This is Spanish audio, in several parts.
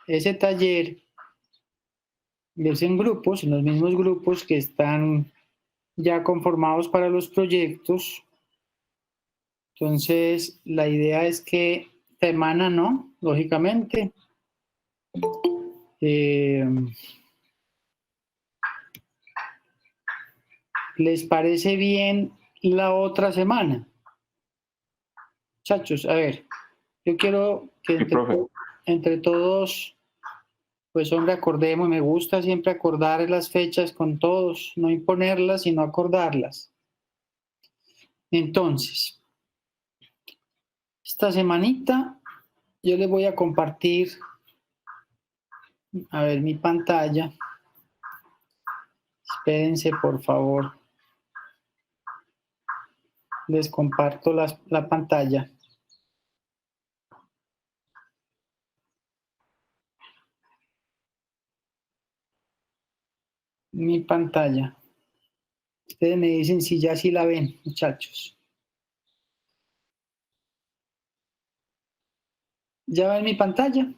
ese taller es en grupos, en los mismos grupos que están ya conformados para los proyectos. Entonces, la idea es que esta semana no, lógicamente. ¿Les parece bien la otra semana? Muchachos, a ver, yo quiero que entre todos, pues hombre, acordemos, me gusta siempre acordar las fechas con todos, no imponerlas, sino acordarlas. Entonces, esta semanita yo les voy a compartir, a ver, mi pantalla. Espérense, por favor. Les comparto la pantalla. Mi pantalla. Ustedes me dicen si ya sí la ven, muchachos. ¿Ya ven mi pantalla?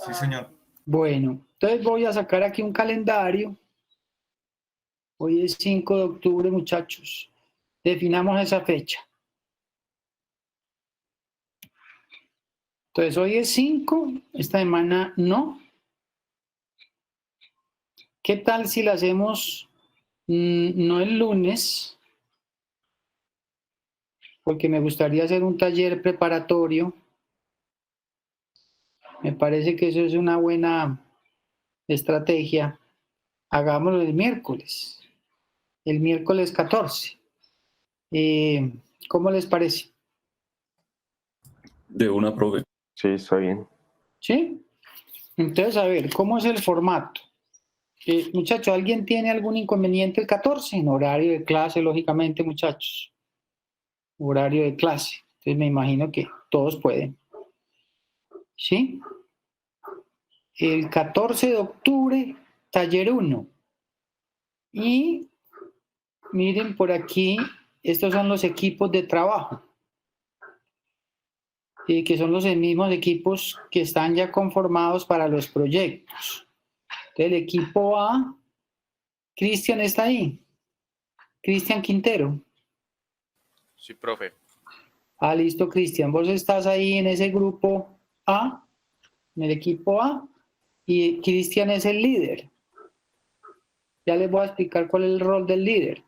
Sí, señor. Bueno, entonces voy a sacar aquí un calendario. Hoy es 5 de octubre, muchachos. Definamos esa fecha. Entonces, hoy es 5, esta semana no. ¿Qué tal si la hacemos no el lunes? Porque me gustaría hacer un taller preparatorio. Me parece que eso es una buena estrategia. Hagámoslo el miércoles 14. ¿Cómo les parece? De una, profe. Sí, está bien. ¿Sí? Entonces, a ver, ¿cómo es el formato? Muchachos, ¿alguien tiene algún inconveniente el 14? En horario de clase, lógicamente, muchachos. Horario de clase. Entonces me imagino que todos pueden. ¿Sí? El 14 de octubre, taller 1. Y miren por aquí, estos son los equipos de trabajo. Que son los mismos equipos que están ya conformados para los proyectos. Entonces, el equipo A, Cristian está ahí. Cristian Quintero. Sí, profe. Ah, listo, Cristian. Vos estás ahí en ese grupo A, en el equipo A, y Cristian es el líder. Ya les voy a explicar cuál es el rol del líder.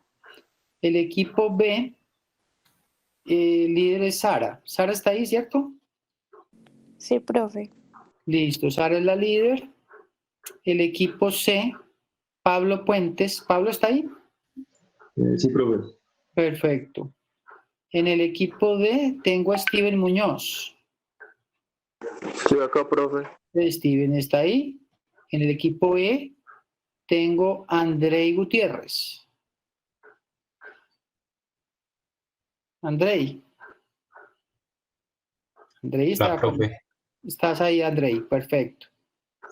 El equipo B, el líder es Sara. Sara está ahí, ¿cierto? Sí, profe. Listo, Sara es la líder. El equipo C, Pablo Puentes. ¿Pablo está ahí? Sí, profe. Perfecto. En el equipo D tengo a Steven Muñoz. Estoy acá, profe. Steven está ahí. En el equipo E tengo a Andrei Gutiérrez. Andrei está, profe. Estás ahí, Andrei, perfecto.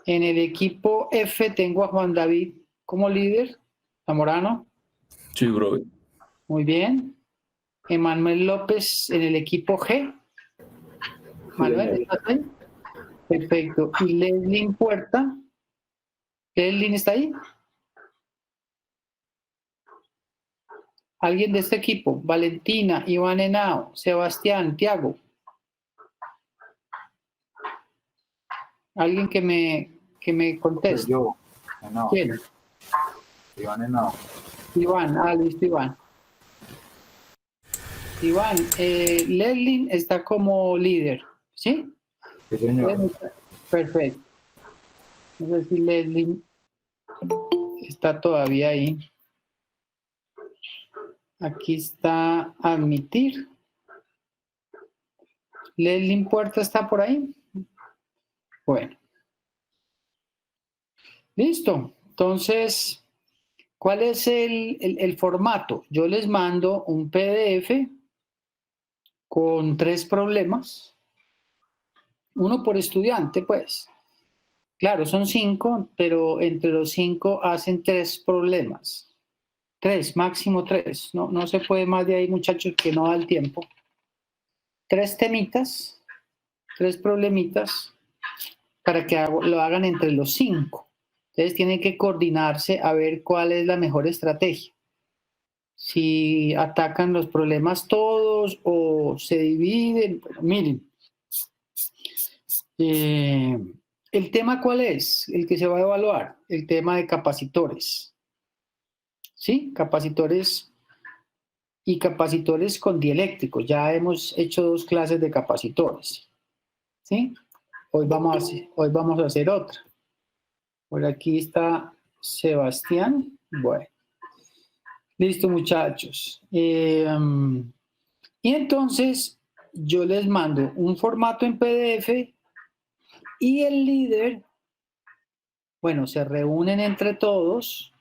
En el equipo F tengo a Juan David como líder, Zamorano. Sí, profe. Muy bien. Emanuel López en el equipo G. Manuel, ¿estás ahí? Perfecto. Y Leslie Puerta. ¿Leslie está ahí? ¿Alguien de este equipo? Valentina, Iván Henao, Sebastián, Tiago. ¿Alguien que me conteste? Yo. No. ¿Quién? Iván, no. Iván, listo, Iván. Iván, Leslie está como líder, ¿sí? Sí, señor. Perfecto. No sé si Leslie está todavía ahí. Aquí está admitir. Leslie Puerta está por ahí. Bueno. Listo. Entonces, ¿cuál es el formato? Yo les mando un PDF con 3 problemas. Uno por estudiante, pues. Claro, son 5, pero entre los 5 hacen 3 problemas. 3, máximo 3. No se puede más de ahí, muchachos, que no da el tiempo. 3 temitas, 3 problemitas. para que lo hagan entre los 5. Entonces tienen que coordinarse a ver cuál es la mejor estrategia. Si atacan los problemas todos o se dividen. Bueno, miren, ¿el tema cuál es? El que se va a evaluar, el tema de capacitores. ¿Sí? Capacitores y capacitores con dieléctricos. Ya hemos hecho 2 clases de capacitores. ¿Sí? Hoy vamos a hacer otra. Por aquí está Sebastián. Bueno. Listo, muchachos. Y entonces yo les mando un formato en PDF y el líder, bueno, se reúnen entre todos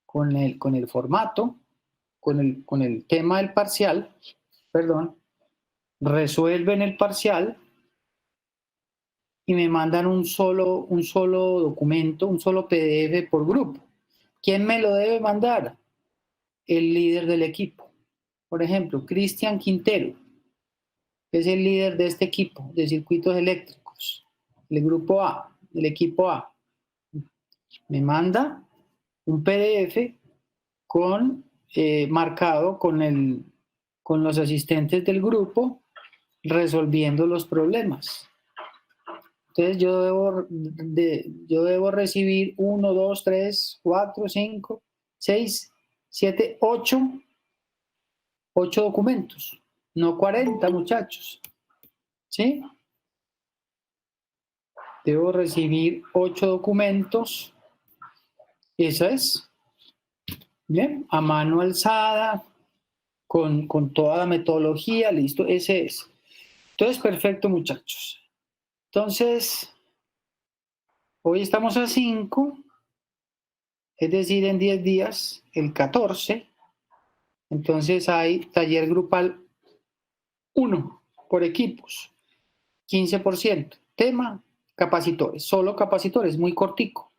con el formato, con el tema del parcial, perdón, resuelven el parcial y me mandan un solo documento, un solo PDF por grupo. ¿Quién me lo debe mandar? El líder del equipo. Por ejemplo, Cristian Quintero es el líder de este equipo de circuitos eléctricos, el grupo A, el equipo A. Me manda un PDF marcado con los asistentes del grupo resolviendo los problemas. Entonces yo debo recibir 1, 2, 3, 4, 5, 6, 7, 8 documentos, no 40, muchachos. ¿Sí? Debo recibir 8 documentos. Eso es. Bien, a mano alzada, con toda la metodología, listo, ese es. Entonces, perfecto, muchachos. Entonces, hoy estamos a 5, es decir, en 10 días, el 14. Entonces hay taller grupal 1 por equipos, 15%. Tema, capacitores, solo capacitores, muy cortico.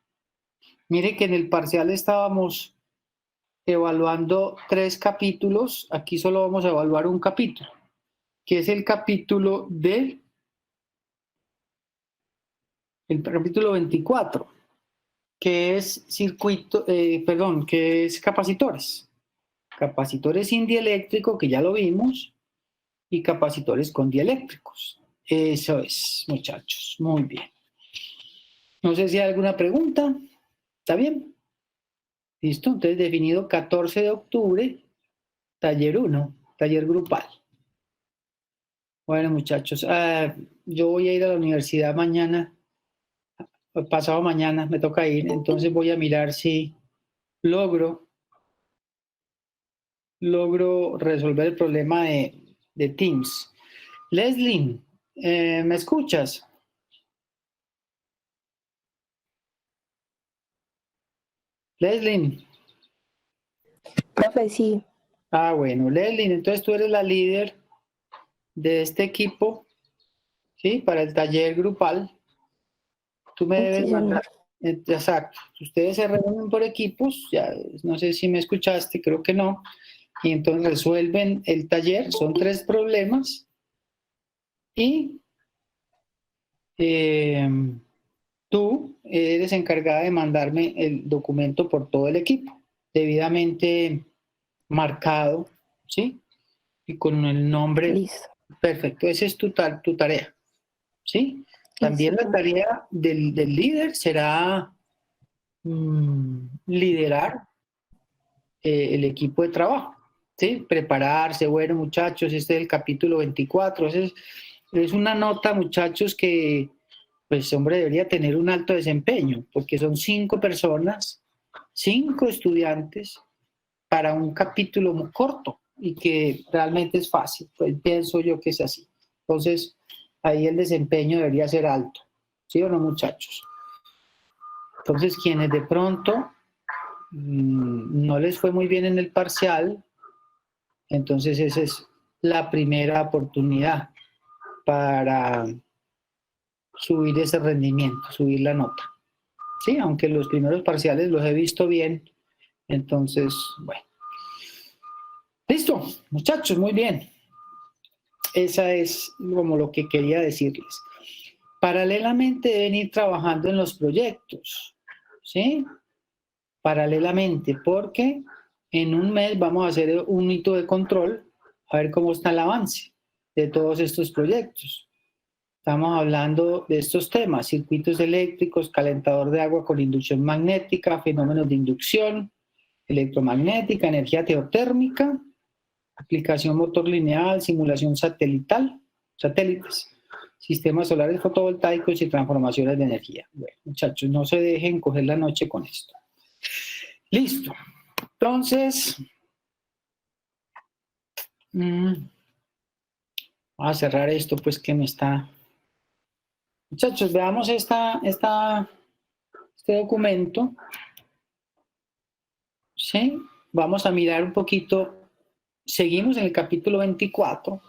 Mire que en el parcial estábamos evaluando 3 capítulos, aquí solo vamos a evaluar un capítulo, que es el capítulo el capítulo 24, que es que es capacitores. Capacitores sin dieléctrico, que ya lo vimos, y capacitores con dieléctricos. Eso es, muchachos, muy bien. No sé si hay alguna pregunta. ¿Está bien? Listo, entonces definido 14 de octubre, taller 1, taller grupal. Bueno, muchachos, yo voy a ir a la universidad mañana, pasado mañana me toca ir, entonces voy a mirar si logro resolver el problema de Teams. Leslie, ¿me escuchas? Leslie. Profe, sí. Bueno, Leslie, entonces tú eres la líder de este equipo, ¿sí? Para el taller grupal. Tú me debes mandar. Exacto. Ustedes se reúnen por equipos, ya no sé si me escuchaste, creo que no. Y entonces resuelven el taller, son 3 problemas. Y tú eres encargada de mandarme el documento por todo el equipo, debidamente marcado, ¿sí? Y con el nombre. Listo. Perfecto, esa es tu tarea, ¿sí? También la tarea del líder será liderar el equipo de trabajo, ¿sí? Prepararse, bueno, muchachos, este es el capítulo 24, es una nota, muchachos, que, pues, hombre, debería tener un alto desempeño, porque son 5 personas, 5 estudiantes para un capítulo muy corto y que realmente es fácil, pues pienso yo que es así. Entonces, ahí el desempeño debería ser alto, ¿sí o no, muchachos? Entonces, quienes de pronto no les fue muy bien en el parcial, entonces esa es la primera oportunidad para subir ese rendimiento, subir la nota. Sí, aunque los primeros parciales los he visto bien, entonces, bueno. Listo, muchachos, muy bien. Esa es como lo que quería decirles. Paralelamente deben ir trabajando en los proyectos, ¿sí? Paralelamente, porque en un mes vamos a hacer un hito de control, a ver cómo está el avance de todos estos proyectos. Estamos hablando de estos temas: circuitos eléctricos, calentador de agua con inducción magnética, fenómenos de inducción electromagnética, energía geotérmica, aplicación motor lineal, simulación satelital, satélites, sistemas solares fotovoltaicos y transformaciones de energía. Bueno, muchachos, no se dejen coger la noche con esto. Listo. Entonces, voy a cerrar esto, pues, que me está... Muchachos, veamos este documento. ¿Sí? Vamos a mirar un poquito. Seguimos en el capítulo 24.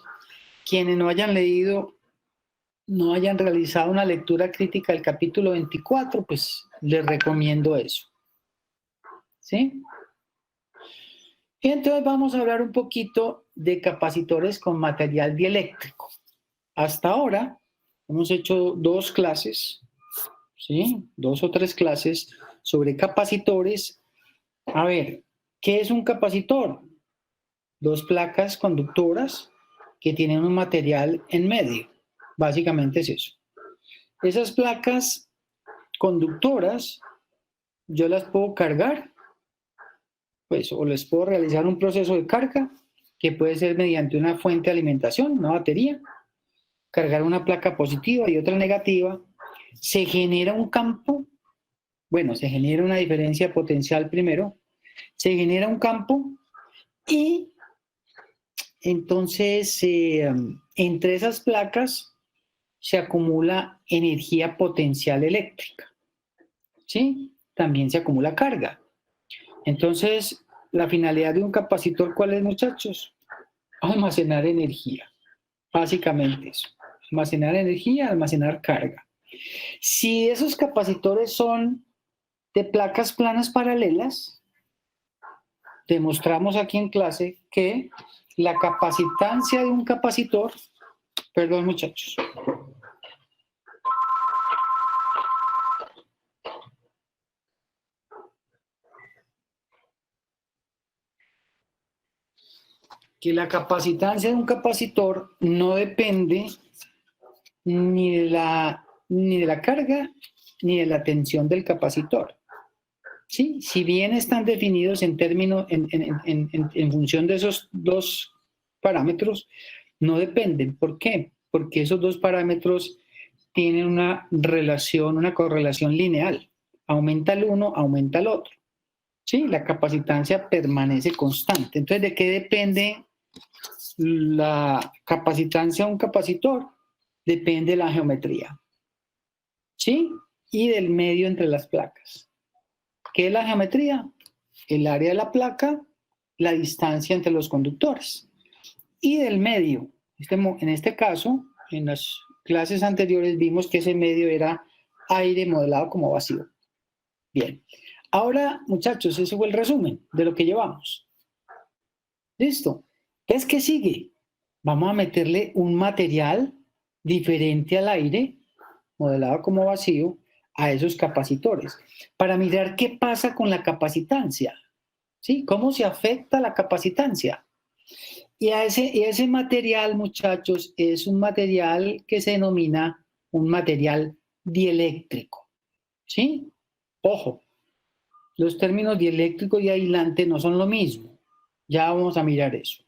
Quienes no hayan leído, no hayan realizado una lectura crítica del capítulo 24, pues les recomiendo eso. ¿Sí? Y entonces vamos a hablar un poquito de capacitores con material dieléctrico. Hasta ahora hemos hecho 2 clases, ¿sí? 2 o 3 clases sobre capacitores. A ver, ¿qué es un capacitor? 2 placas conductoras que tienen un material en medio. Básicamente es eso. Esas placas conductoras yo las puedo cargar, pues, o les puedo realizar un proceso de carga que puede ser mediante una fuente de alimentación, una batería, cargar una placa positiva y otra negativa. Se genera un campo, bueno, se genera una diferencia potencial primero, se genera un campo y entonces entre esas placas se acumula energía potencial eléctrica, ¿sí? También se acumula carga. Entonces, la finalidad de un capacitor, ¿cuál es, muchachos? Almacenar energía, básicamente eso. Almacenar energía, almacenar carga. Si esos capacitores son de placas planas paralelas, demostramos aquí en clase que la capacitancia de un capacitor, perdón muchachos, que la capacitancia de un capacitor no depende ni de la carga ni de la tensión del capacitor. ¿Sí? Si bien están definidos en términos, en función de esos 2 parámetros, no dependen. ¿Por qué? Porque esos 2 parámetros tienen una relación, una correlación lineal. Aumenta el uno, aumenta el otro. ¿Sí? La capacitancia permanece constante. Entonces, ¿de qué depende la capacitancia de un capacitor? Depende de la geometría. ¿Sí? Y del medio entre las placas. ¿Qué es la geometría? El área de la placa, la distancia entre los conductores. Y del medio. En este caso, en las clases anteriores vimos que ese medio era aire modelado como vacío. Bien. Ahora, muchachos, ese fue el resumen de lo que llevamos. ¿Listo? Entonces, ¿qué sigue? Vamos a meterle un material diferente al aire, modelado como vacío, a esos capacitores, para mirar qué pasa con la capacitancia, ¿sí? ¿Cómo se afecta la capacitancia? Y ese material, muchachos, es un material que se denomina un material dieléctrico, ¿sí? Ojo, los términos dieléctrico y aislante no son lo mismo. Ya vamos a mirar eso,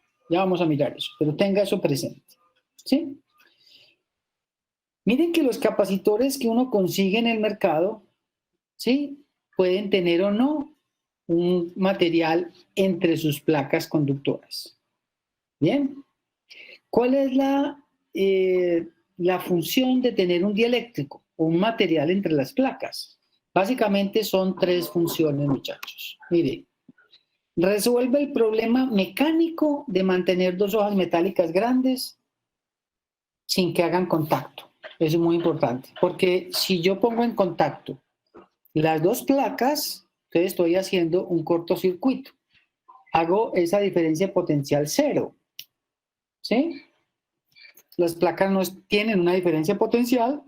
pero tenga eso presente, ¿sí? Miren que los capacitores que uno consigue en el mercado, ¿sí? Pueden tener o no un material entre sus placas conductoras. Bien. ¿Cuál es la función de tener un dieléctrico o un material entre las placas? Básicamente son 3 funciones, muchachos. Miren, resuelve el problema mecánico de mantener 2 hojas metálicas grandes sin que hagan contacto. Eso es muy importante, porque si yo pongo en contacto las 2 placas, entonces estoy haciendo un cortocircuito. Hago esa diferencia potencial 0. ¿Sí? Las placas no tienen una diferencia potencial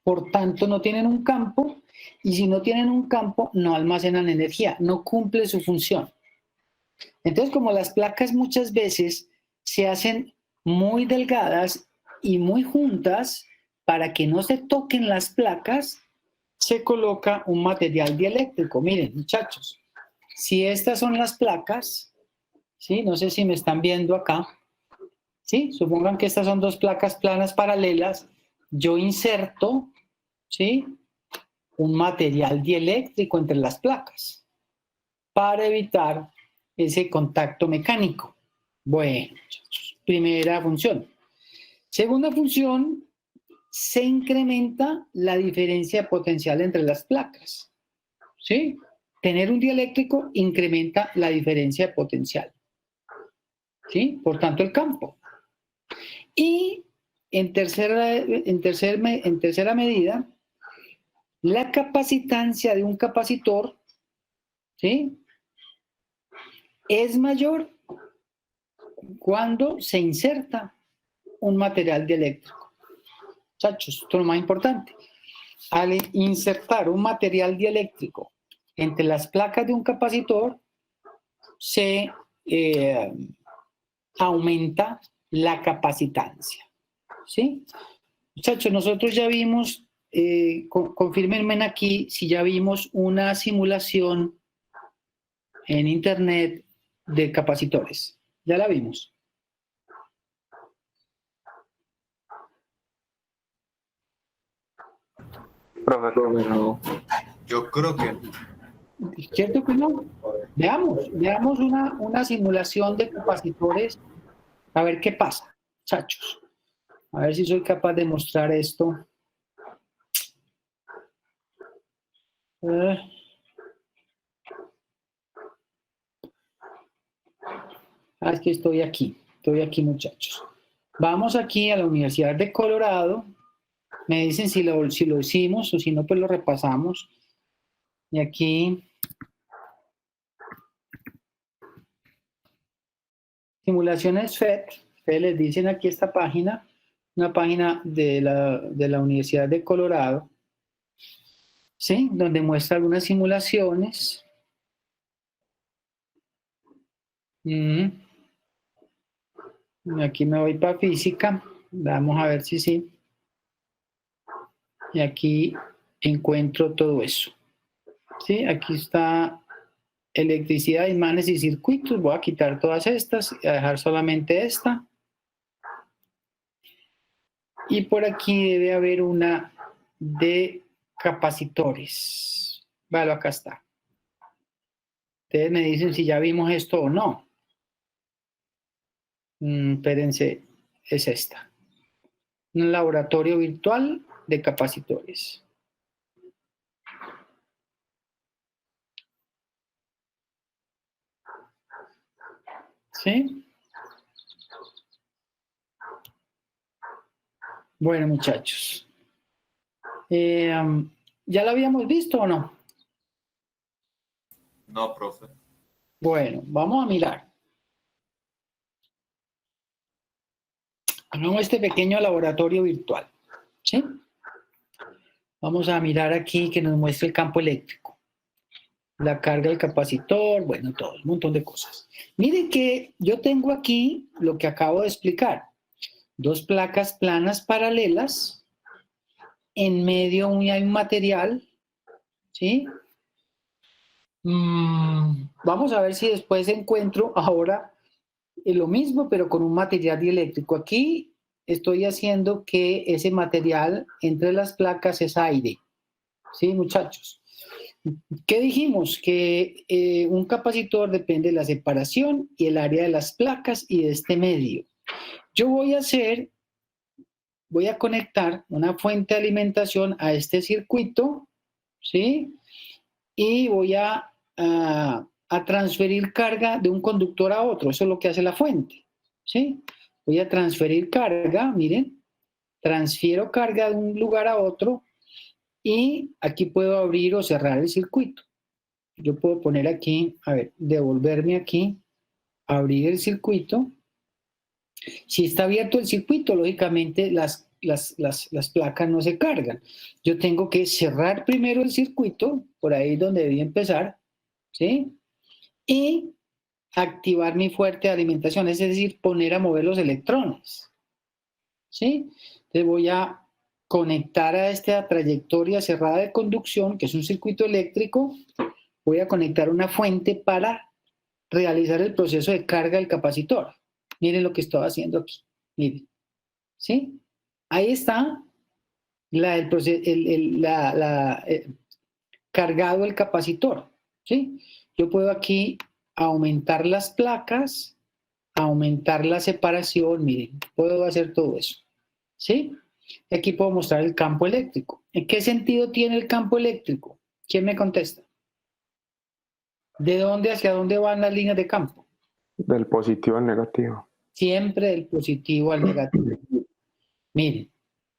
por tanto no tienen un campo, y si no tienen un campo, no almacenan energía, no cumple su función. Entonces, como las placas muchas veces se hacen muy delgadas y muy juntas, para que no se toquen las placas, se coloca un material dieléctrico. Miren, muchachos, si estas son las placas, ¿sí? No sé si me están viendo acá, ¿sí? Supongan que estas son dos placas planas paralelas. Yo inserto, ¿sí?, un material dieléctrico entre las placas para evitar ese contacto mecánico. Bueno, primera función. Segunda función, se incrementa la diferencia potencial entre las placas. ¿Sí? Tener un dieléctrico incrementa la diferencia de potencial. ¿Sí? Por tanto, el campo. Y en tercera medida, la capacitancia de un capacitor, ¿sí?, es mayor cuando se inserta un material dieléctrico. Muchachos, esto es lo más importante. Al insertar un material dieléctrico entre las placas de un capacitor, se aumenta la capacitancia. ¿Sí? Muchachos, nosotros ya vimos, confírmenme aquí si ya vimos una simulación en internet de capacitores. Ya la vimos. Profe, No. Yo creo que ¿Cierto que no? Veamos una simulación de capacitores, a ver qué pasa, muchachos. A ver si soy capaz de mostrar esto. Es que estoy aquí, muchachos. Vamos aquí a la Universidad de Colorado. Me dicen si lo hicimos o si no, pues lo repasamos. Y aquí, simulaciones FET. Ustedes les dicen aquí esta página, una página de la Universidad de Colorado, ¿sí?, donde muestra algunas simulaciones. Aquí me voy para física. Vamos a ver si sí. Y aquí encuentro todo eso. ¿Sí? Aquí está electricidad, imanes y circuitos. Voy a quitar todas estas y a dejar solamente esta. Y por aquí debe haber una de capacitores. Vale, acá está. Ustedes me dicen si ya vimos esto o no. Espérense, es esta. Un laboratorio virtual de capacitores. ¿Sí? Bueno, muchachos. ¿Ya lo habíamos visto o no? no, profe. Bueno, vamos a mirar. Hagamos este pequeño laboratorio virtual. ¿Sí? Vamos a mirar aquí que nos muestre el campo eléctrico. La carga del capacitor, bueno, todo, un montón de cosas. Miren que yo tengo aquí lo que acabo de explicar. Dos placas planas paralelas. En medio hay un material. ¿Sí? Vamos a ver si después encuentro ahora lo mismo, pero con un material dieléctrico. Aquí estoy haciendo que ese material entre las placas es aire. ¿Sí, muchachos? ¿Qué dijimos? Que un capacitor depende de la separación y el área de las placas y de este medio. Yo voy a conectar una fuente de alimentación a este circuito, ¿sí? Y voy a transferir carga de un conductor a otro. Eso es lo que hace la fuente, ¿sí? Voy a transferir carga, miren, transfiero carga de un lugar a otro y aquí puedo abrir o cerrar el circuito. Yo puedo poner aquí, a ver, devolverme aquí, abrir el circuito. Si está abierto el circuito, lógicamente las las placas no se cargan. Yo tengo que cerrar primero el circuito, por ahí donde debí empezar, ¿sí? Y activar mi fuente de alimentación, es decir, poner a mover los electrones, ¿sí? Entonces voy a conectar a esta trayectoria cerrada de conducción, que es un circuito eléctrico, voy a conectar una fuente para realizar el proceso de carga del capacitor. Miren lo que estoy haciendo aquí, miren, ¿sí? Ahí está cargado el capacitor, ¿sí? Yo puedo aquí aumentar las placas, aumentar la separación, miren, puedo hacer todo eso, ¿sí? Aquí puedo mostrar el campo eléctrico. ¿En qué sentido tiene el campo eléctrico? ¿Quién me contesta? ¿De dónde hacia dónde van las líneas de campo? Del positivo al negativo. Siempre del positivo al negativo. Miren,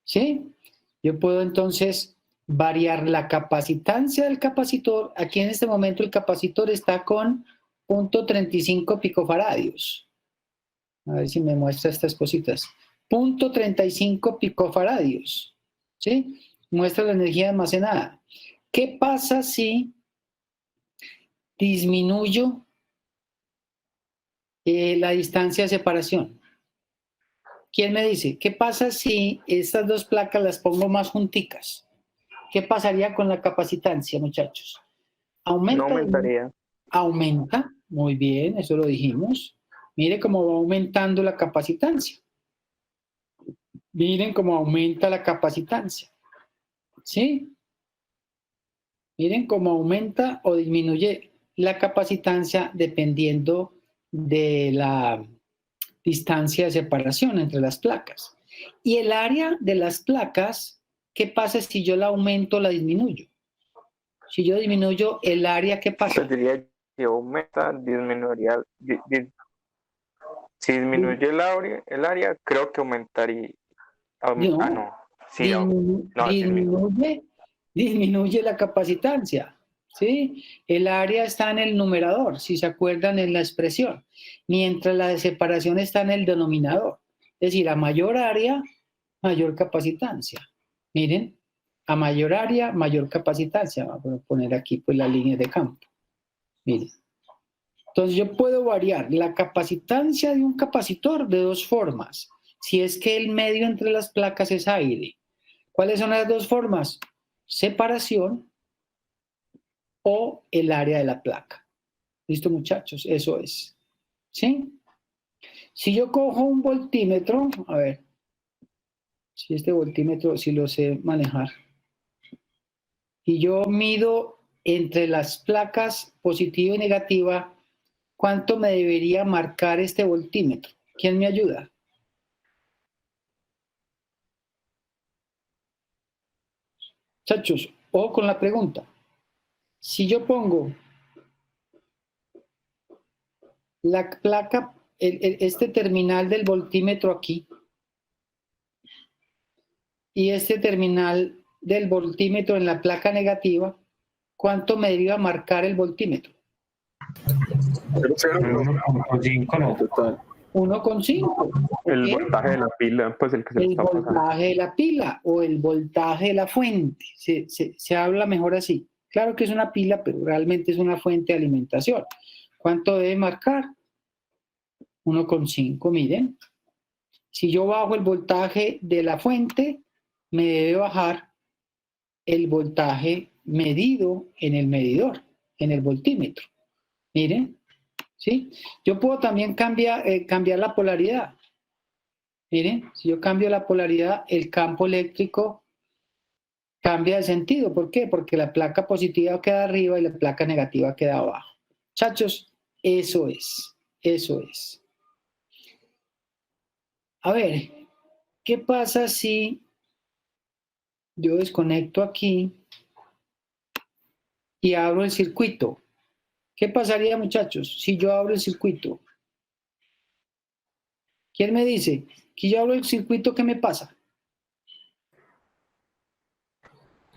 ¿sí? Yo puedo entonces variar la capacitancia del capacitor. Aquí en este momento el capacitor está con 0.35 picofaradios. A ver si me muestra estas cositas. 0.35 picofaradios, ¿sí? Muestra la energía almacenada. ¿Qué pasa si disminuyo la distancia de separación? ¿Quién me dice? ¿Qué pasa si estas dos placas las pongo más junticas? ¿Qué pasaría con la capacitancia, muchachos? ¿Aumenta? No aumentaría. Aumenta, muy bien, eso lo dijimos. Mire cómo va aumentando la capacitancia. Miren cómo aumenta la capacitancia. ¿Sí? Miren cómo aumenta o disminuye la capacitancia dependiendo de la distancia de separación entre las placas. Y el área de las placas, ¿qué pasa si yo la aumento o la disminuyo? Si yo disminuyo el área, ¿qué pasa? Pues diría que aumenta, disminuiría. Si disminuye el área, creo que aumentaría. No. Sí, disminuye la capacitancia, ¿sí? El área está en el numerador, si se acuerdan en la expresión, mientras la de separación está en el denominador. Es decir, a mayor área, mayor capacitancia. Miren, a mayor área, mayor capacitancia. Vamos a poner aquí pues las líneas de campo. Miren. Entonces yo puedo variar la capacitancia de un capacitor de dos formas. Si es que el medio entre las placas es aire. ¿Cuáles son las dos formas? Separación o el área de la placa. ¿Listo, muchachos? Eso es. ¿Sí? Si yo cojo un voltímetro, a ver, si este voltímetro, si lo sé manejar, y yo mido entre las placas positiva y negativa, ¿cuánto me debería marcar este voltímetro? ¿Quién me ayuda? Muchachos, ojo con la pregunta. Si yo pongo la placa, este terminal del voltímetro aquí, y este terminal del voltímetro en la placa negativa, ¿cuánto me debería marcar el voltímetro? 1.5, no, total. 1,5. El voltaje de la pila, pues el que se le está pasando. El voltaje de la pila o el voltaje de la fuente. Se habla mejor así. Claro que es una pila, pero realmente es una fuente de alimentación. ¿Cuánto debe marcar? 1,5, miren. Si yo bajo el voltaje de la fuente, me debe bajar el voltaje medido en el medidor, en el voltímetro. Miren, ¿sí? Yo puedo también cambiar la polaridad. Miren, si yo cambio la polaridad, el campo eléctrico cambia de sentido. ¿Por qué? Porque la placa positiva queda arriba y la placa negativa queda abajo. Muchachos, eso es, eso es. A ver, ¿qué pasa si yo desconecto aquí y abro el circuito? ¿Qué pasaría, muchachos, si yo abro el circuito? ¿Quién me dice que yo abro el circuito, qué me pasa?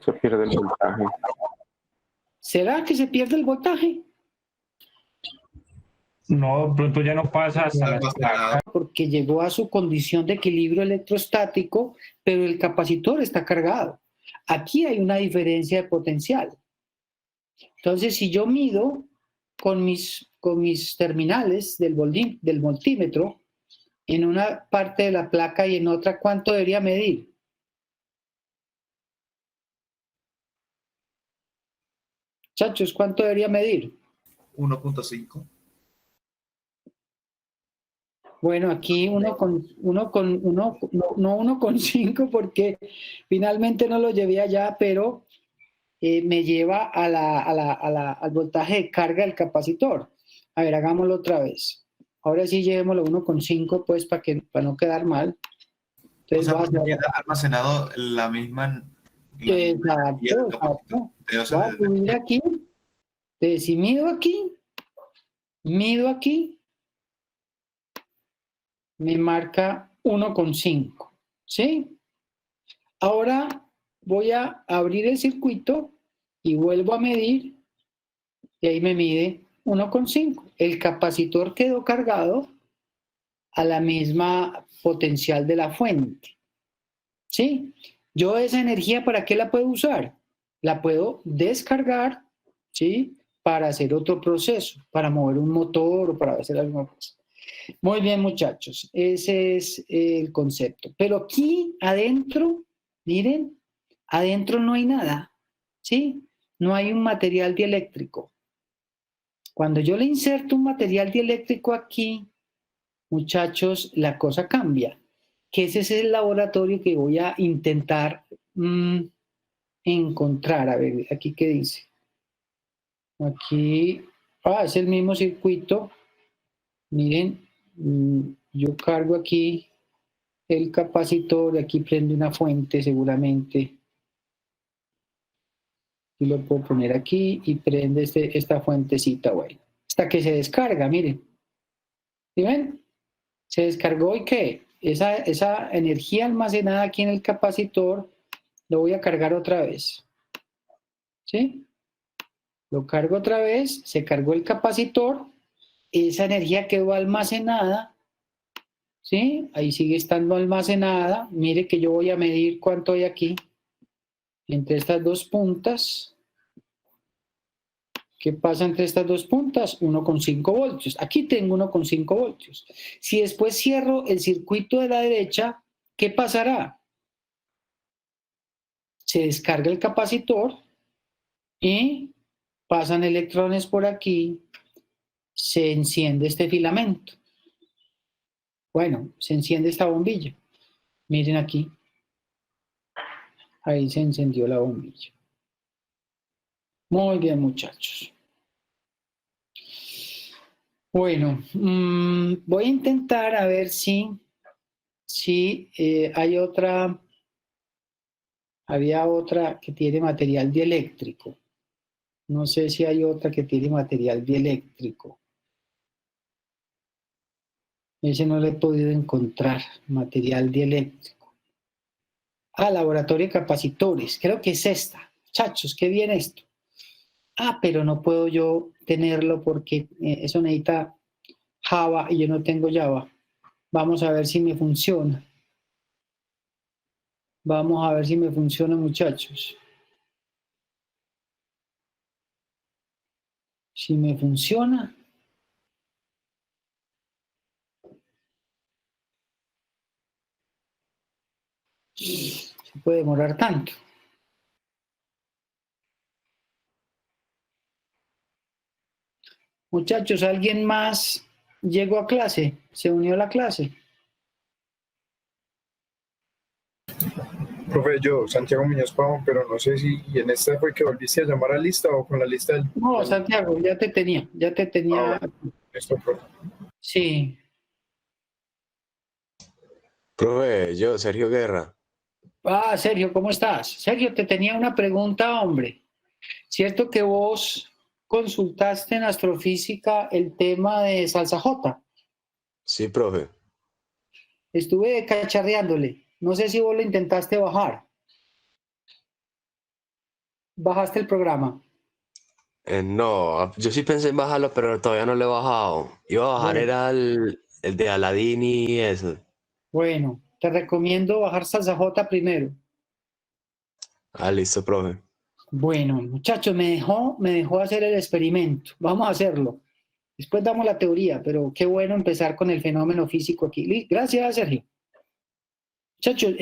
Se pierde el voltaje. ¿Será que se pierde el voltaje? No, de pronto ya no pasa hasta la Almacenado. porque llegó a su condición de equilibrio electrostático, pero el capacitor está cargado. Aquí hay una diferencia de potencial. Entonces, si yo mido con mis terminales del multímetro en una parte de la placa y en otra, ¿cuánto debería medir? Muchachos, ¿cuánto debería medir? 1.5. Bueno, aquí no 1,5 porque finalmente no lo llevé allá, pero me lleva al voltaje de carga del capacitor. A ver, hagámoslo otra vez. Ahora sí llevémoslo 1,5 pues para no quedar mal. O Entonces sea, vas a queda almacenado la misma. Exacto. Voy a subir aquí. Entonces, si mido aquí, me marca 1,5. ¿Sí? Ahora voy a abrir el circuito y vuelvo a medir y ahí me mide 1,5. El capacitor quedó cargado a la misma potencial de la fuente. ¿Sí? Yo esa energía, ¿para qué la puedo usar? La puedo descargar, ¿sí? Para hacer otro proceso, para mover un motor o para hacer alguna cosa. Muy bien, muchachos, ese es el concepto. Pero aquí adentro, miren, adentro no hay nada, ¿sí? No hay un material dieléctrico. Cuando yo le inserto un material dieléctrico aquí, muchachos, la cosa cambia. Que ese es el laboratorio que voy a intentar encontrar. A ver, aquí qué dice. Aquí, es el mismo circuito. Miren, yo cargo aquí el capacitor, aquí prende una fuente seguramente. Y lo puedo poner aquí y prende esta fuentecita, bueno. Hasta que se descarga, miren. ¿Sí ven? Se descargó y ¿qué? Esa energía almacenada aquí en el capacitor lo voy a cargar otra vez. ¿Sí? Lo cargo otra vez, se cargó el capacitor, esa energía quedó almacenada, ¿sí? Ahí sigue estando almacenada. Mire que yo voy a medir cuánto hay aquí, entre estas dos puntas. ¿Qué pasa entre estas dos puntas? 1,5 voltios. Aquí tengo 1,5 voltios. Si después cierro el circuito de la derecha, ¿qué pasará? Se descarga el capacitor y pasan electrones por aquí, se enciende este filamento. Bueno, se enciende esta bombilla. Miren aquí. Ahí se encendió la bombilla. Muy bien, muchachos. Bueno, voy a intentar a ver si hay otra. Había otra que tiene material dieléctrico. No sé si hay otra que tiene material dieléctrico. Ese no lo he podido encontrar, material dieléctrico. Laboratorio de capacitores. Creo que es esta. Muchachos, qué bien esto. Pero no puedo yo tenerlo porque eso necesita Java y yo no tengo Java. Vamos a ver si me funciona. Vamos a ver si me funciona, muchachos. Si me funciona. Se puede demorar tanto. Muchachos, ¿alguien más llegó a clase? ¿Se unió a la clase? Profe, yo, Santiago Muñoz Pavón, pero no sé si en esta fue que volviste a llamar a lista o con la lista del... No, Santiago, ya te tenía. Bueno. Esto, profe. Sí. Profe, yo, Sergio Guerra. Sergio, ¿cómo estás? Sergio, te tenía una pregunta, hombre. ¿Cierto que vos consultaste en astrofísica el tema de salsa J? Sí, profe. Estuve cacharreándole. No sé si vos lo intentaste bajar. ¿Bajaste el programa? No, yo sí pensé en bajarlo, pero todavía no lo he bajado. Iba a bajar, Bueno. era el de Aladdin y eso. Bueno, te recomiendo bajar Salsa J primero. Ah, listo, profe. Bueno, muchachos, me dejó hacer el experimento. Vamos a hacerlo. Después damos la teoría, pero qué bueno empezar con el fenómeno físico aquí. Gracias, Sergio. Muchachos,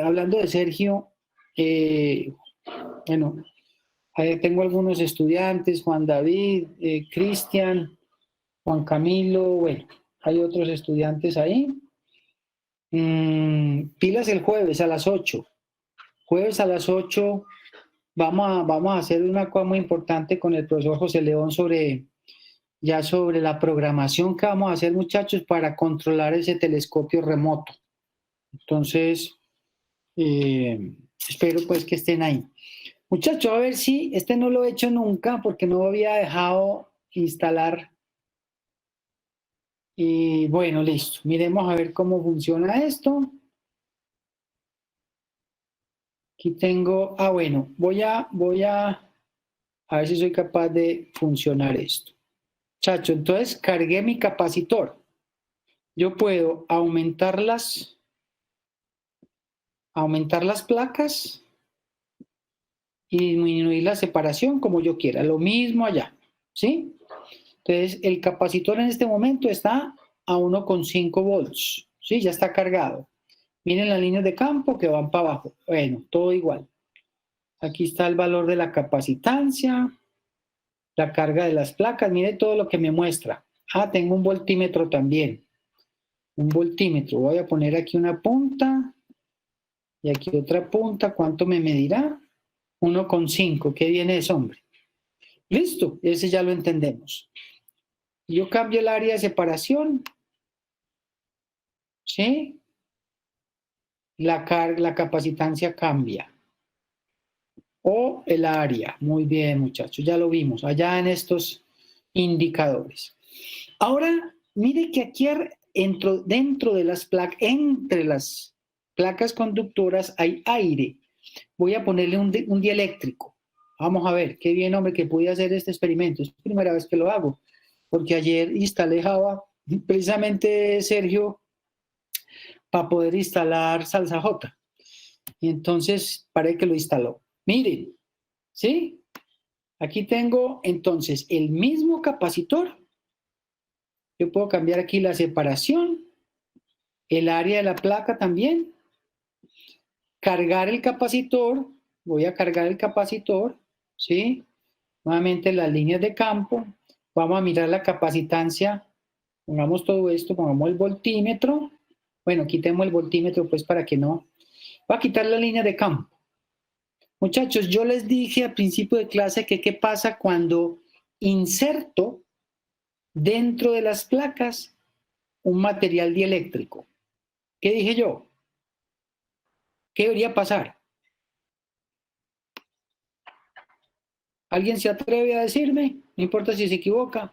hablando de Sergio, bueno, tengo algunos estudiantes, Juan David, Cristian, Juan Camilo, bueno, hay otros estudiantes ahí. Pilas el jueves a las 8. Jueves a las 8 vamos a hacer una cosa muy importante con el profesor José León sobre la programación que vamos a hacer, muchachos, para controlar ese telescopio remoto. Entonces, espero pues que estén ahí. Muchachos, a ver si, este no lo he hecho nunca porque no había dejado instalar. Y bueno, listo. Miremos a ver cómo funciona esto. Aquí tengo, bueno, voy a ver si soy capaz de funcionar esto. Chacho, entonces cargué mi capacitor. Yo puedo aumentar las placas y disminuir la separación como yo quiera. Lo mismo allá, ¿sí? Entonces, el capacitor en este momento está a 1,5 volts, ¿sí? Ya está cargado. Miren las líneas de campo que van para abajo. Bueno, todo igual. Aquí está el valor de la capacitancia, la carga de las placas. Mire todo lo que me muestra. Tengo un voltímetro también. Un voltímetro. Voy a poner aquí una punta y aquí otra punta. ¿Cuánto me medirá? 1,5. ¿Qué viene eso, hombre? Listo, ese ya lo entendemos. Yo cambio el área de separación. ¿Sí? La capacitancia cambia. O el área. Muy bien, muchachos, ya lo vimos allá en estos indicadores. Ahora, mire que aquí dentro de las placas, entre las placas conductoras hay aire. Voy a ponerle un dieléctrico. Vamos a ver, qué bien, hombre, que pude hacer este experimento. Es la primera vez que lo hago, porque ayer instalé Java, precisamente Sergio, para poder instalar Salsa J. Y entonces, parece que lo instaló. Miren, ¿sí? Aquí tengo entonces el mismo capacitor. Yo puedo cambiar aquí la separación, el área de la placa también. Cargar el capacitor, voy a cargar el capacitor, ¿sí? Nuevamente las líneas de campo. Vamos a mirar la capacitancia. Pongamos todo esto, pongamos el voltímetro. Bueno, quitemos el voltímetro pues para que no. Voy a quitar la línea de campo. Muchachos, yo les dije al principio de clase que qué pasa cuando inserto dentro de las placas un material dieléctrico. ¿Qué dije yo? ¿Qué debería pasar? ¿Alguien se atreve a decirme? No importa si se equivoca.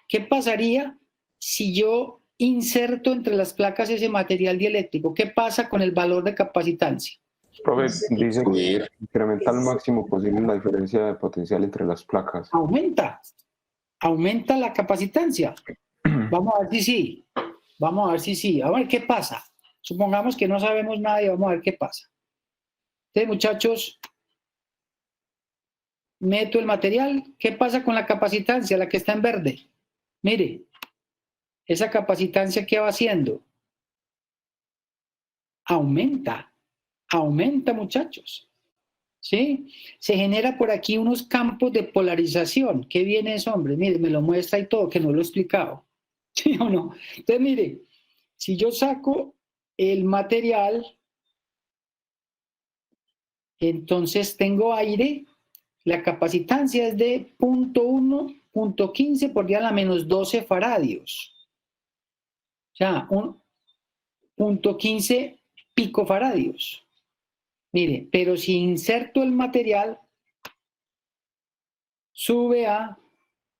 ¿Qué pasaría si yo inserto entre las placas ese material dieléctrico? ¿Qué pasa con el valor de capacitancia? Profe, dice que incrementa al máximo posible la diferencia de potencial entre las placas. Aumenta la capacitancia. Vamos a ver si sí. Vamos a ver si sí. A ver qué pasa. Supongamos que no sabemos nada y vamos a ver qué pasa. Entonces, muchachos, meto el material. ¿Qué pasa con la capacitancia, la que está en verde? Mire, esa capacitancia, ¿qué va haciendo? Aumenta, muchachos. ¿Sí? Se genera por aquí unos campos de polarización. ¿Qué viene eso, hombre? Mire, me lo muestra y todo, que no lo he explicado. ¿Sí o no? Entonces, mire, si yo saco el material, entonces tengo aire, la capacitancia es de 0.1.15 por 10 a la menos 12 faradios. O sea, 0.15 picofaradios. Mire, pero si inserto el material, sube a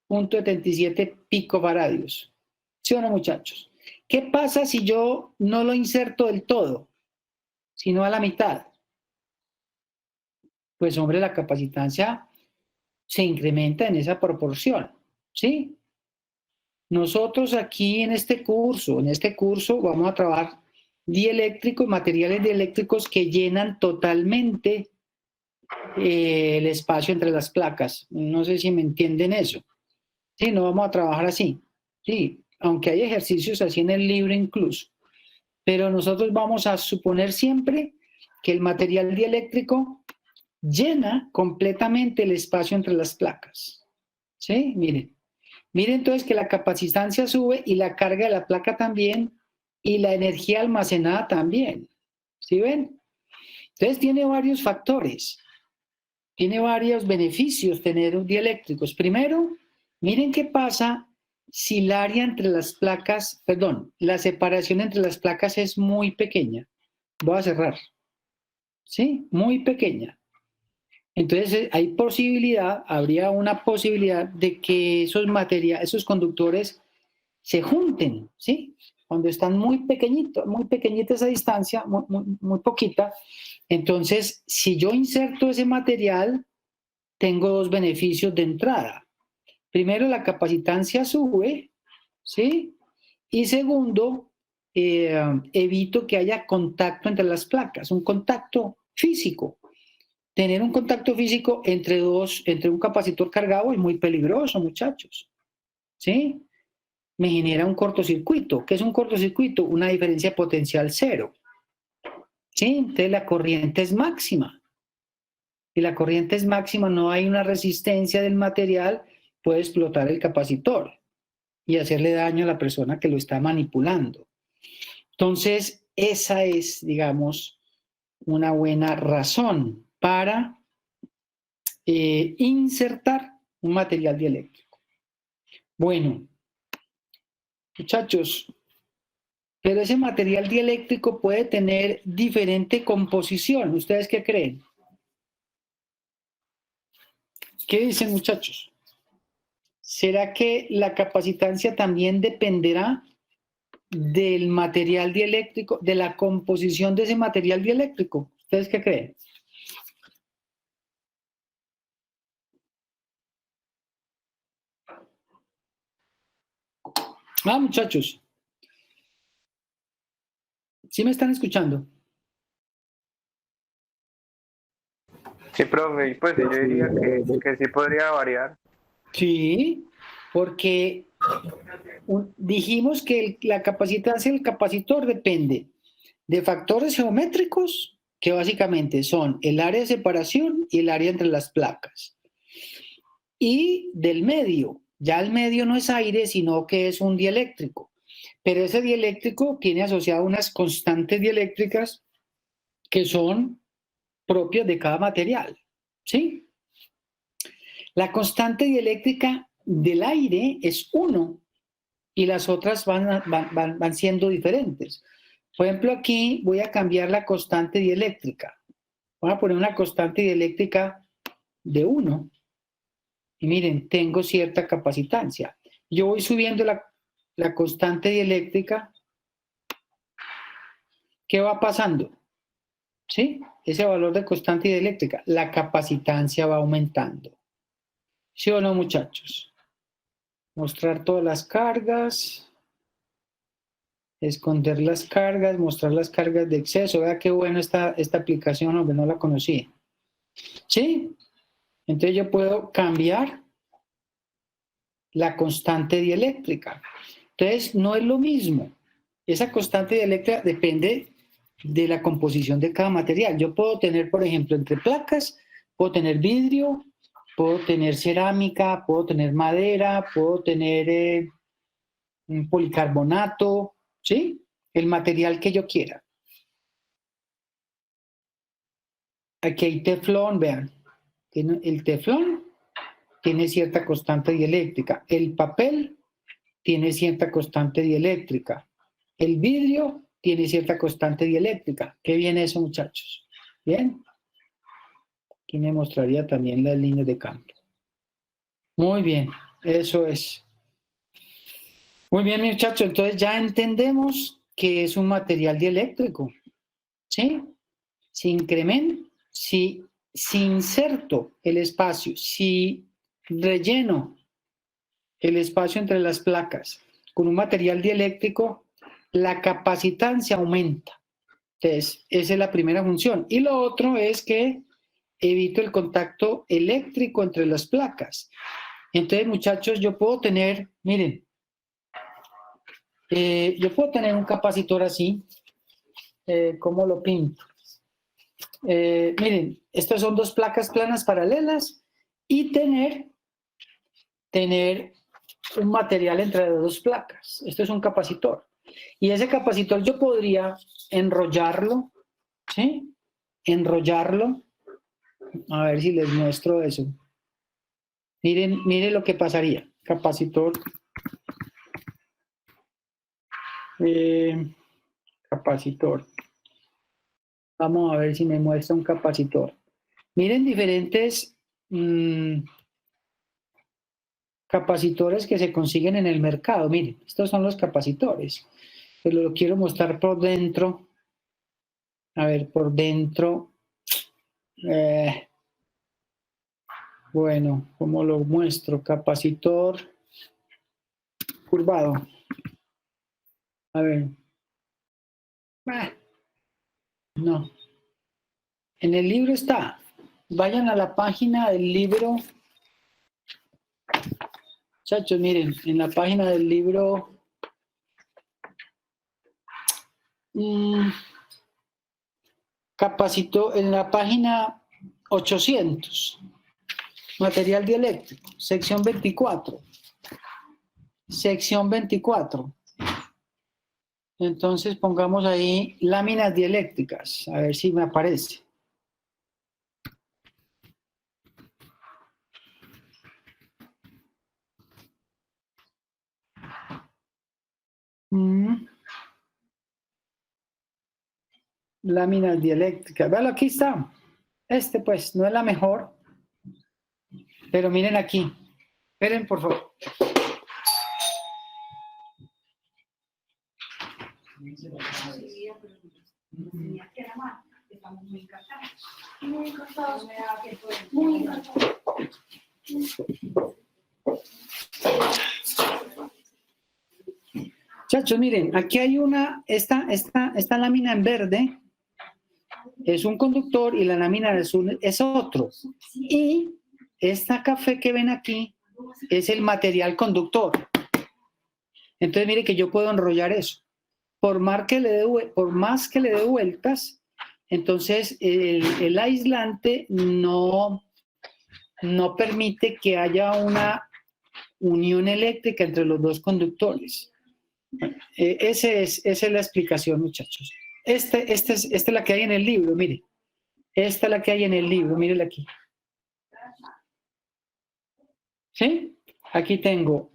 0.77 picofaradios. ¿Sí o no, muchachos? ¿Qué pasa si yo no lo inserto del todo, sino a la mitad? Pues, hombre, la capacitancia se incrementa en esa proporción, ¿sí? Nosotros aquí en este curso vamos a trabajar dieléctricos, materiales dieléctricos que llenan totalmente el espacio entre las placas. No sé si me entienden eso. Sí, no vamos a trabajar así. Sí, aunque hay ejercicios así en el libro incluso. Pero nosotros vamos a suponer siempre que el material dieléctrico llena completamente el espacio entre las placas. ¿Sí? Miren. Miren entonces que la capacitancia sube y la carga de la placa también y la energía almacenada también. ¿Sí ven? Entonces tiene varios factores. Tiene varios beneficios tener dieléctricos. Primero, miren qué pasa si el área entre las placas, la separación entre las placas es muy pequeña. Voy a cerrar. ¿Sí? Muy pequeña. Entonces habría una posibilidad de que esos conductores se junten, ¿sí? Cuando están muy pequeñita esa distancia, muy poquita. Entonces, si yo inserto ese material, tengo dos beneficios de entrada. Primero, la capacitancia sube, ¿sí? Y segundo, evito que haya contacto entre las placas, un contacto físico. Tener un contacto físico entre un capacitor cargado es muy peligroso, muchachos. ¿Sí? Me genera un cortocircuito. ¿Qué es un cortocircuito? Una diferencia potencial cero. ¿Sí? Entonces la corriente es máxima. Si la corriente es máxima, no hay una resistencia del material, puede explotar el capacitor y hacerle daño a la persona que lo está manipulando. Entonces, esa es, digamos, una buena razón para insertar un material dieléctrico. Bueno, muchachos, pero ese material dieléctrico puede tener diferente composición. ¿Ustedes qué creen? ¿Qué dicen, muchachos? ¿Será que la capacitancia también dependerá del material dieléctrico, de la composición de ese material dieléctrico? ¿Ustedes qué creen? Muchachos, ¿sí me están escuchando? Sí, profe, y pues yo diría que sí podría variar. Sí, porque dijimos que la capacitancia del capacitor depende de factores geométricos, que básicamente son el área de separación y el área entre las placas. Y del medio. Ya el medio no es aire, sino que es un dieléctrico. Pero ese dieléctrico tiene asociado unas constantes dieléctricas que son propias de cada material. ¿Sí? La constante dieléctrica del aire es 1 y las otras van siendo diferentes. Por ejemplo, aquí voy a cambiar la constante dieléctrica. Voy a poner una constante dieléctrica de 1. Y miren, tengo cierta capacitancia. Yo voy subiendo la constante dieléctrica. ¿Qué va pasando? ¿Sí? Ese valor de constante dieléctrica, la capacitancia va aumentando. ¿Sí o no, muchachos? Mostrar todas las cargas, esconder las cargas, mostrar las cargas de exceso. Vea qué bueno esta aplicación, hombre, no la conocí. ¿Sí? Entonces yo puedo cambiar la constante dieléctrica. Entonces no es lo mismo. Esa constante dieléctrica depende de la composición de cada material. Yo puedo tener, por ejemplo, entre placas, puedo tener vidrio, puedo tener cerámica, puedo tener madera, puedo tener un policarbonato, ¿sí? El material que yo quiera. Aquí hay teflón, vean. El teflón tiene cierta constante dieléctrica. El papel tiene cierta constante dieléctrica. El vidrio tiene cierta constante dieléctrica. ¿Qué viene eso, muchachos? ¿Bien? Aquí me mostraría también las líneas de campo. Muy bien, eso es. Muy bien, muchachos, entonces ya entendemos que es un material dieléctrico. ¿Sí? Si incremento, si inserto el espacio, si relleno el espacio entre las placas con un material dieléctrico, la capacitancia aumenta. Entonces, esa es la primera función. Y lo otro es que evito el contacto eléctrico entre las placas. Entonces, muchachos, yo puedo tener, miren, yo puedo tener un capacitor así. ¿Cómo lo pinto? Miren, estas son dos placas planas paralelas y tener un material entre las dos placas. Esto es un capacitor. Y ese capacitor yo podría enrollarlo, ¿sí? Enrollarlo. A ver si les muestro eso. Miren lo que pasaría. Capacitor. Capacitor. Vamos a ver si me muestra un capacitor. Miren diferentes capacitores que se consiguen en el mercado. Miren, estos son los capacitores. Pero lo quiero mostrar por dentro. A ver, por dentro. Bueno, ¿cómo lo muestro? Capacitor curvado. A ver. No. En el libro está. Vayan a la página del libro. Muchachos, miren, en la página del libro. Capacitor, en la página 800. Material dieléctrico, sección 24. Sección 24. Entonces pongamos ahí láminas dieléctricas, a ver si me aparece. Láminas dieléctricas. Véalo, aquí está. Este pues no es la mejor. Pero miren aquí. Esperen, por favor. Muchachos, miren, aquí hay esta lámina en verde es un conductor y la lámina de azul es otro. Y esta café que ven aquí es el material conductor. Entonces, mire que yo puedo enrollar eso. Por más que le dé vueltas, entonces el aislante no permite que haya una unión eléctrica entre los dos conductores. Esa es la explicación, muchachos. Esta es la que hay en el libro, mire. Esta es la que hay en el libro, mírela aquí. ¿Sí? Aquí tengo,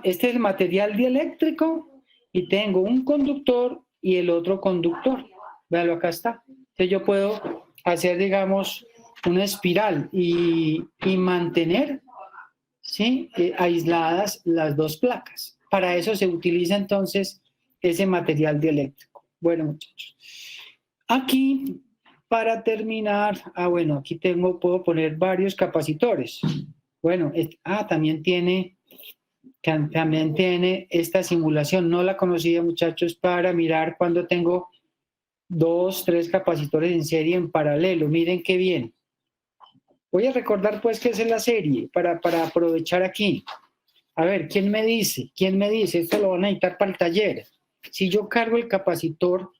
este es el material dieléctrico y tengo un conductor y el otro conductor. Véanlo, acá está. Entonces yo puedo hacer, digamos, una espiral y mantener, ¿sí? Aisladas las dos placas. Para eso se utiliza entonces ese material dieléctrico. Bueno, muchachos. Aquí, para terminar, bueno, aquí puedo poner varios capacitores. Bueno, también tiene esta simulación. No la conocía, muchachos, para mirar cuando tengo 2, 3 capacitores en serie en paralelo. Miren qué bien. Voy a recordar pues que esa es la serie para aprovechar aquí. A ver, ¿quién me dice? ¿Quién me dice? Esto lo van a necesitar para el taller. Si yo cargo el capacitor,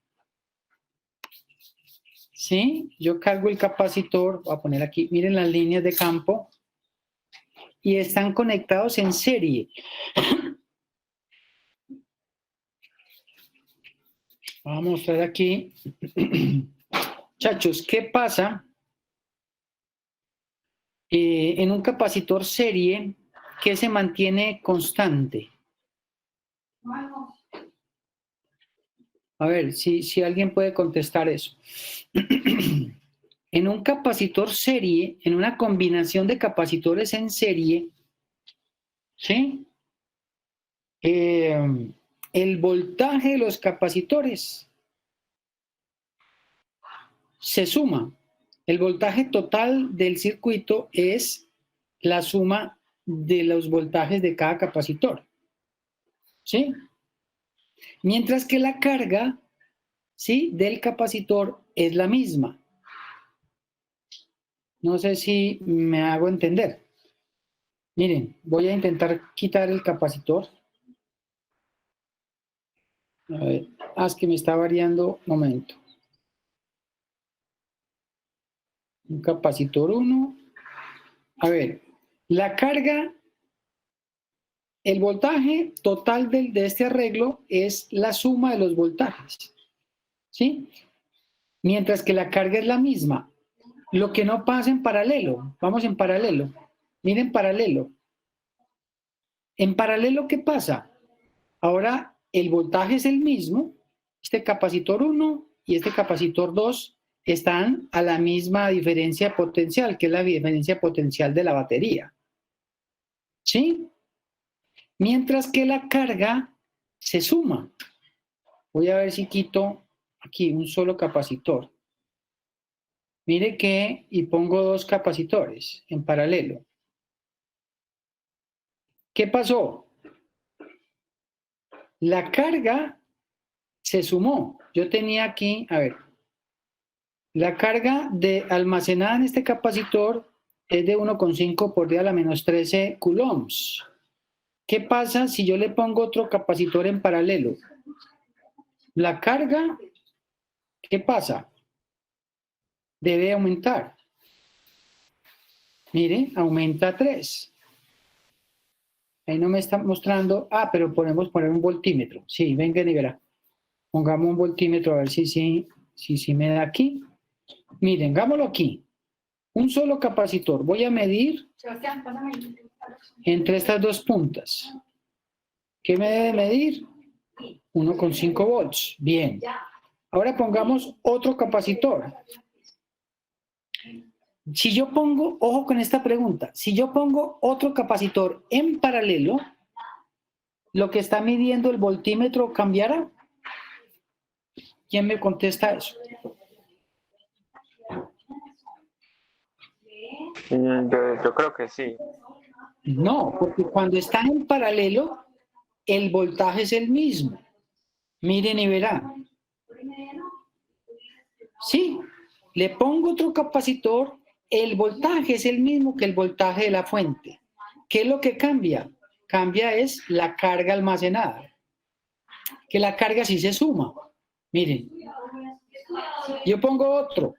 ¿sí? Yo cargo el capacitor, voy a poner aquí, miren las líneas de campo, y están conectados en serie. Vamos a mostrar aquí. Muchachos, ¿qué pasa? En un capacitor serie, ¿qué se mantiene constante? A ver, si alguien puede contestar eso. En un capacitor serie, en una combinación de capacitores en serie, ¿sí? El voltaje de los capacitores se suma. El voltaje total del circuito es la suma de los voltajes de cada capacitor. ¿Sí? Mientras que la carga, ¿sí?, del capacitor es la misma. No sé si me hago entender. Miren, voy a intentar quitar el capacitor. A ver, es que me está variando. Momento. Un capacitor 1. A ver, la carga, el voltaje total de este arreglo es la suma de los voltajes. ¿Sí? Mientras que la carga es la misma. Lo que no pasa en paralelo. Vamos en paralelo. Miren paralelo. En paralelo, ¿qué pasa? Ahora el voltaje es el mismo. Este capacitor 1 y este capacitor 2 están a la misma diferencia potencial, que es la diferencia potencial de la batería. ¿Sí? Mientras que la carga se suma. Voy a ver si quito aquí un solo capacitor. Mire que, y pongo dos capacitores en paralelo. ¿Qué pasó? La carga se sumó. Yo tenía aquí, a ver, la carga almacenada en este capacitor es de 1,5 por 10 a la menos 13 coulombs. ¿Qué pasa si yo le pongo otro capacitor en paralelo? La carga, ¿qué pasa? Debe aumentar. Mire, aumenta 3. Ahí no me está mostrando. Ah, pero podemos poner un voltímetro. Sí, venga y verá. Pongamos un voltímetro a ver si me da aquí. Miren, hagámoslo aquí. Un solo capacitor. Voy a medir entre estas dos puntas. ¿Qué me debe medir? 1,5 volts. Bien. Ahora pongamos otro capacitor. Si yo pongo, ojo con esta pregunta, si yo pongo otro capacitor en paralelo, ¿lo que está midiendo el voltímetro cambiará? ¿Quién me contesta eso? Yo creo que sí. No, porque cuando están en paralelo, el voltaje es el mismo. Miren y verán. Sí, le pongo otro capacitor, el voltaje es el mismo que el voltaje de la fuente. ¿Qué es lo que cambia? Cambia es la carga almacenada. Que la carga sí se suma. Miren, yo pongo otro.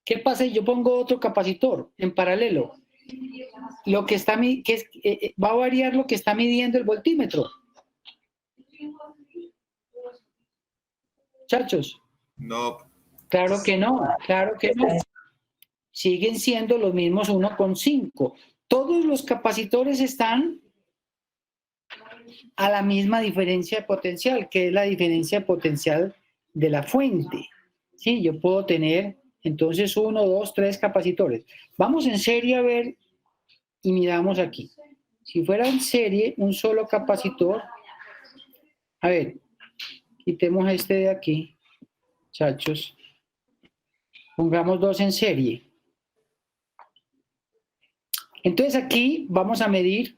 ¿Qué pasa si yo pongo otro capacitor en paralelo? Lo que está va a variar lo que está midiendo el voltímetro. Muchachos. No. Claro que no, claro que no. Siguen siendo los mismos 1,5. Todos los capacitores están a la misma diferencia potencial, que es la diferencia potencial de la fuente. Sí, yo puedo tener entonces 1, 2, 3 capacitores. Vamos en serie a ver y miramos aquí. Si fuera en serie un solo capacitor, a ver, quitemos este de aquí, muchachos. Pongamos 2 en serie. Entonces aquí vamos a medir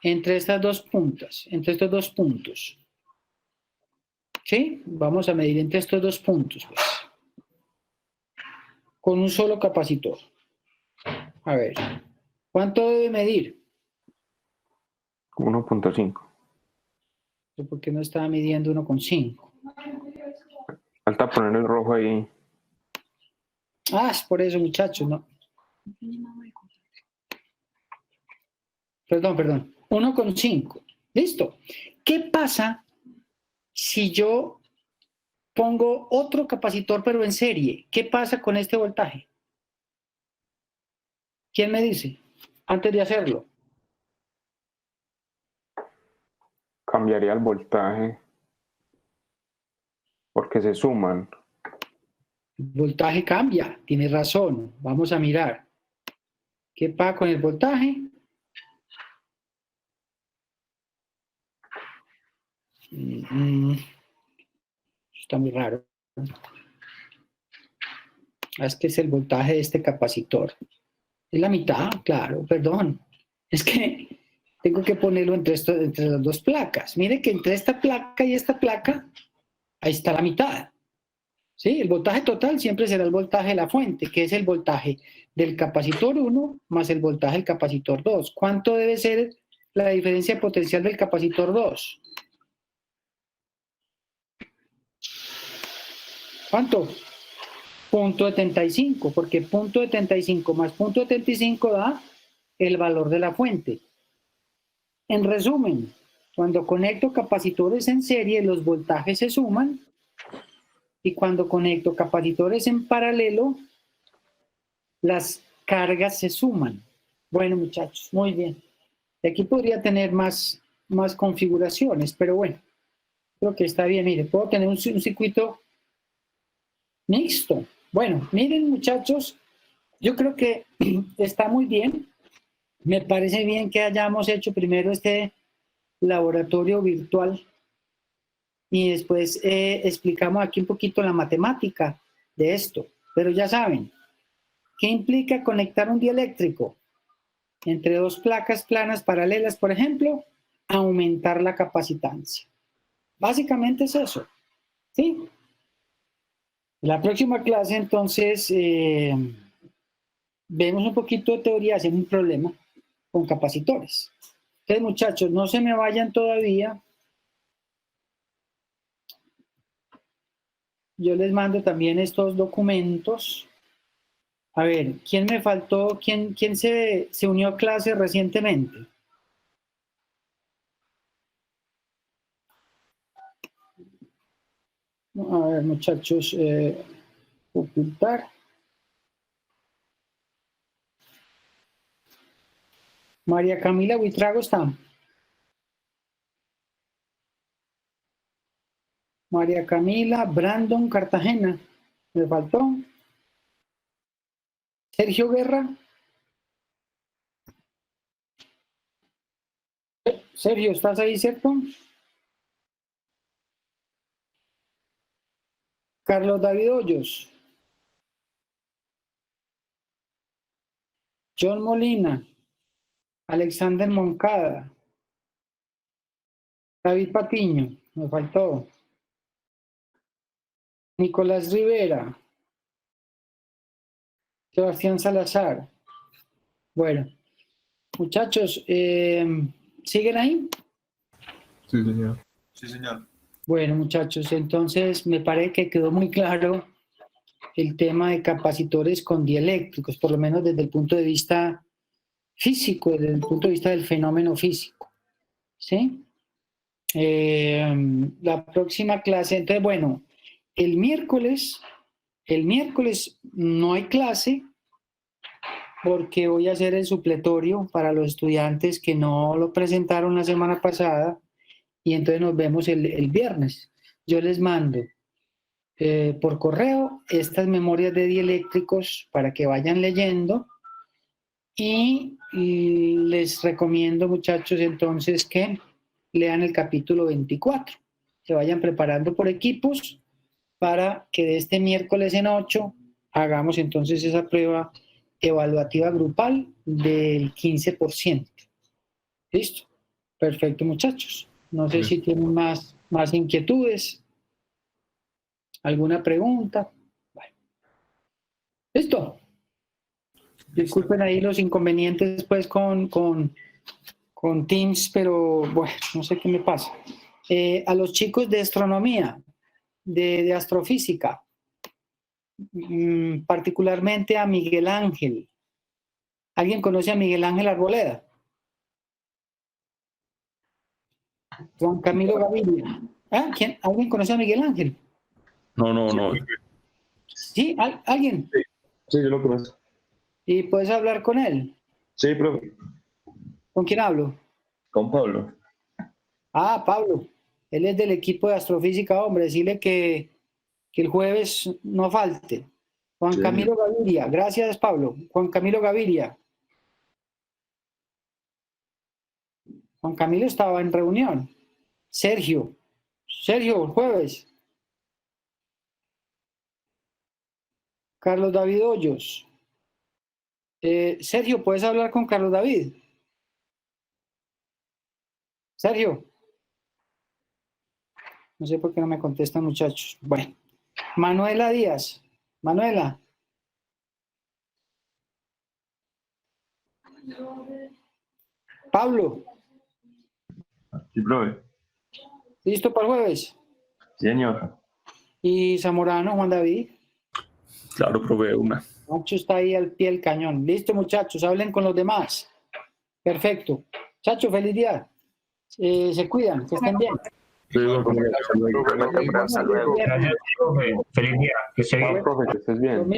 entre estas dos puntas, entre estos dos puntos. ¿Sí? Vamos a medir entre estos dos puntos, pues. Con un solo capacitor. A ver, ¿cuánto debe medir? 1,5. ¿Por qué no estaba midiendo 1,5? Falta poner el rojo ahí. Ah, es por eso, muchachos, no. Perdón. 1,5. ¿Listo? ¿Qué pasa si yo pongo otro capacitor pero en serie? ¿Qué pasa con este voltaje? ¿Quién me dice? Antes de hacerlo. Cambiaría el voltaje porque se suman. El voltaje cambia, tiene razón. Vamos a mirar. ¿Qué pasa con el voltaje? Está muy raro. Es que es el voltaje de este capacitor. Es la mitad, claro, perdón. Es que tengo que ponerlo entre las dos placas. Mire que entre esta placa y esta placa, ahí está la mitad. ¿Sí? El voltaje total siempre será el voltaje de la fuente, que es el voltaje del capacitor 1 más el voltaje del capacitor 2. ¿Cuánto debe ser la diferencia potencial del capacitor 2? ¿Cuánto? 0.75, porque 0.75 más 0.75 da el valor de la fuente. En resumen, cuando conecto capacitores en serie, los voltajes se suman, y cuando conecto capacitores en paralelo, las cargas se suman. Bueno, muchachos, muy bien. Aquí podría tener más configuraciones, pero bueno, creo que está bien. Mire, puedo tener un circuito mixto. Bueno, miren, muchachos, yo creo que está muy bien. Me parece bien que hayamos hecho primero este laboratorio virtual y después explicamos aquí un poquito la matemática de esto. Pero ya saben, ¿qué implica conectar un dieléctrico entre dos placas planas paralelas, por ejemplo? Aumentar la capacitancia. Básicamente es eso, ¿sí? La próxima clase, entonces, vemos un poquito de teoría, hacemos un problema con capacitores. Entonces, muchachos, no se me vayan todavía. Yo les mando también estos documentos. A ver, ¿quién me faltó? ¿Quién se unió a clase recientemente? A ver, muchachos, ocultar. María Camila Buitrago está. María Camila, Brandon Cartagena. Me faltó. Sergio Guerra. Sergio, ¿estás ahí, cierto? Carlos David Hoyos. John Molina. Alexander Moncada. David Patiño. Me faltó. Nicolás Rivera. Sebastián Salazar. Bueno, muchachos, ¿siguen ahí? Sí, señor. Sí, señor. Bueno, muchachos, entonces me parece que quedó muy claro el tema de capacitores con dieléctricos, por lo menos desde el punto de vista físico, desde el punto de vista del fenómeno físico. ¿Sí? La próxima clase, entonces, bueno, el miércoles no hay clase porque voy a hacer el supletorio para los estudiantes que no lo presentaron la semana pasada y entonces nos vemos el viernes. Yo les mando por correo estas memorias de dieléctricos para que vayan leyendo y les recomiendo, muchachos, entonces que lean el capítulo 24, que vayan preparando por equipos para que de este miércoles en 8 hagamos entonces esa prueba evaluativa grupal del 15%. ¿Listo? Perfecto, muchachos. No sé si tienen más inquietudes. ¿Alguna pregunta? Bueno. ¿Listo? Disculpen ahí los inconvenientes pues con Teams, pero bueno, no sé qué me pasa. A los chicos de astronomía, de astrofísica, particularmente a Miguel Ángel. ¿Alguien conoce a Miguel Ángel Arboleda? Juan Camilo Gaviria. ¿Ah? ¿Quién? ¿Alguien conoce a Miguel Ángel? No. ¿Sí? ¿Alguien? Sí, yo lo conozco. ¿Y puedes hablar con él? Sí, profe. ¿Con quién hablo? Con Pablo. Ah, Pablo. Él es del equipo de astrofísica, hombre. Decirle que el jueves no falte. Juan Camilo Gaviria. Gracias, Pablo. Juan Camilo Gaviria. Juan Camilo estaba en reunión. Sergio, el jueves. Carlos David Hoyos. Sergio, ¿puedes hablar con Carlos David? Sergio. No sé por qué no me contestan, muchachos. Bueno. Manuela Díaz. Manuela. Pablo. Sí, profe. ¿Listo para el jueves? Sí, señor. Y Zamorano, Juan David. Claro, profe, una. Nacho está ahí al pie del cañón. Listo, muchachos, hablen con los demás. Perfecto. Chacho, feliz día. Se cuidan, que estén bien. Gracias, profe. Feliz día. Que esté bien. Profe, que estés bien.